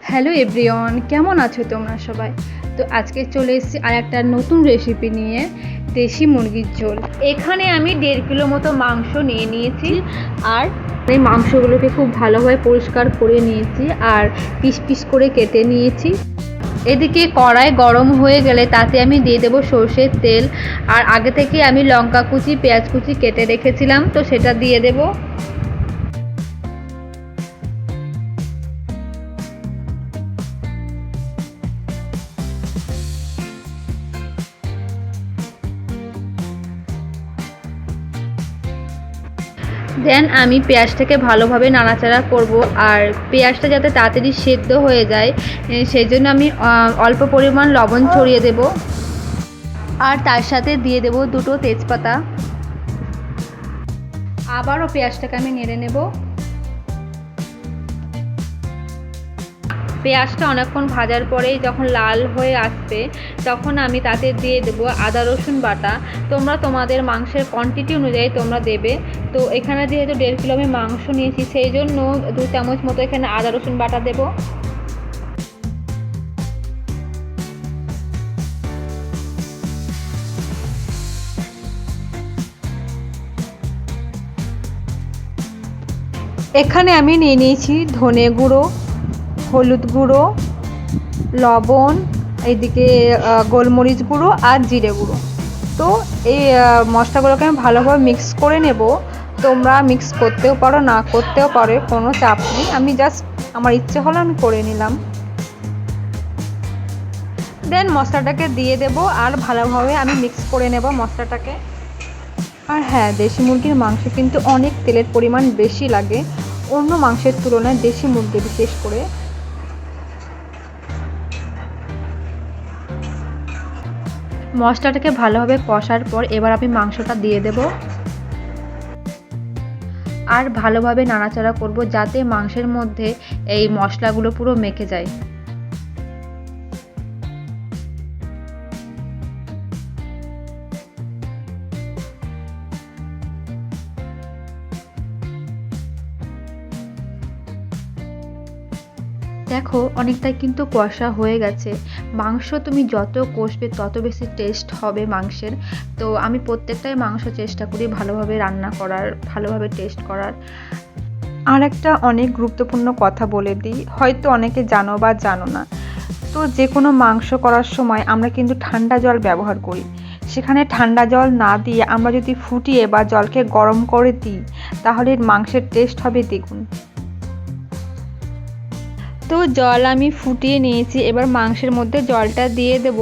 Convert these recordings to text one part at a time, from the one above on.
Hello everyone, কেমন আছো তোমরা সবাই? তো আজকে চলে এসেছি আর একটা নতুন রেসিপি নিয়ে, দেশি মুরগির ঝোল। এখানে আমি 1.5 কিলো মতো মাংস নিয়ে নিয়েছি আর এই মাংসগুলোকে খুব ভালোভাবে পরিষ্কার করে নিয়েছি আর পিস পিস করে কেটে নিয়েছি। এদিকে কড়াই গরম হয়ে গেলে তাতে আমি দিয়ে দেবো সর্ষের তেল, আর আগে থেকে আমি লঙ্কা কুচি পেঁয়াজ কুচি কেটে রেখেছিলাম, তো সেটা দিয়ে দেবো। দেন আমি পেঁয়াজটাকে ভালোভাবে নাড়াচাড়া করব, আর পেঁয়াজটা যাতে তাড়াতাড়ি সেদ্ধ হয়ে যায় সেই জন্য আমি অল্প পরিমাণ লবণ ছড়িয়ে দেব, আর তার সাথে দিয়ে দেব 2টো তেজপাতা। আবারও পেঁয়াজটাকে আমি নেড়ে নেব। পেঁয়াজটা অনেকক্ষণ ভাজার পরেই যখন লাল হয়ে আসবে তখন আমি তাতে দিয়ে দেবো আদা রসুন বাটা। তোমরা তোমাদের মাংসের কোয়ান্টিটি অনুযায়ী তোমরা দেবে। তো এখানে যেহেতু 1.5 কিলো আমি মাংস নিয়েছি সেই জন্য 2 চামচ মতো এখানে আদা রসুন বাটা দেবো। এখানে আমি নিয়ে নিয়েছি ধনে গুঁড়ো, হলুদ গুঁড়ো, লবণ, এইদিকে গোলমরিচ গুঁড়ো আর জিরে গুঁড়ো। তো এই মশলাগুলোকে আমি ভালোভাবে মিক্স করে নেব। তোমরা মিক্স করতেও পারো, না করতেও পারো, কোনো চাপ নেই। আমি জাস্ট আমার ইচ্ছে হলো আমি করে নিলাম। দেন মশলাটাকে দিয়ে দেব আর ভালোভাবে আমি মিক্স করে নেব মশলাটাকে। আর হ্যাঁ, দেশি মুরগির মাংস কিন্তু অনেক তেলের পরিমাণ বেশি লাগে অন্য মাংসের তুলনায়, দেশি মুরগি বিশেষ করে। মশলাটাকে ভালোভাবে কষার পর এবার আমি মাংসটা দিয়ে দেব আর ভালোভাবে নাড়াচাড়া করব যাতে মাংসের মধ্যে এই মশলাগুলো পুরো মেখে যায়। দেখো অনেকটাই কিন্তু কষা হয়ে গেছে। মাংস তুমি যত কষবে তত বেশি টেস্ট হবে মাংসের। তো আমি প্রত্যেকটাই মাংস চেষ্টা করি ভালোভাবে রান্না করার, ভালোভাবে টেস্ট করার। আর একটা অনেক গুরুত্বপূর্ণ কথা বলে দিই, হয়তো অনেকে জানো বা জানো না। তো যে কোনো মাংস করার সময় আমরা কিন্তু ঠান্ডা জল ব্যবহার করি। সেখানে ঠান্ডা জল না দিয়ে আমরা যদি ফুটিয়ে বা জলকে গরম করে দিই তাহলে মাংসের টেস্ট হবে দ্বিগুণ। তো জল আমি ফুটিয়ে নিয়েছি, এবার মাংসের মধ্যে জলটা দিয়ে দেব।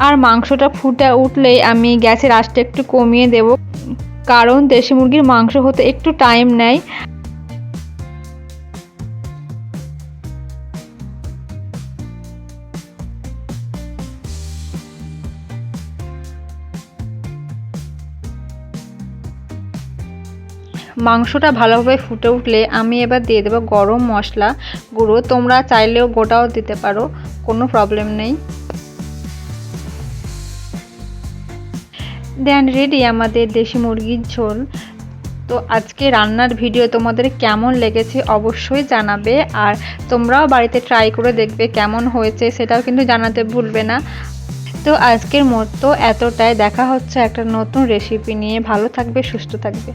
আর মাংসটা ফুটে উঠলেই আমি গ্যাসের আঁচটা একটু কমিয়ে দেব, কারণ দেশি মুরগির মাংস হতে একটু টাইম নেয়। মাংসটা ভালোভাবে ফুটে উঠলে আমি এবার দিয়ে দেবো গরম মশলা গুঁড়ো। তোমরা চাইলেও গোটাও দিতে পারো, কোনো প্রবলেম নেই। দেন রেডি আমাদের দেশি মুরগির ঝোল। তো আজকে রান্নার ভিডিও তোমাদের কেমন লেগেছে অবশ্যই জানাবে, আর তোমরাও বাড়িতে ট্রাই করে দেখবে কেমন হয়েছে সেটাও কিন্তু জানাতে ভুলবে না। তো আজকের মতো এতটাই, দেখা হচ্ছে একটা নতুন রেসিপি নিয়ে। ভালো থাকবে, সুস্থ থাকবে।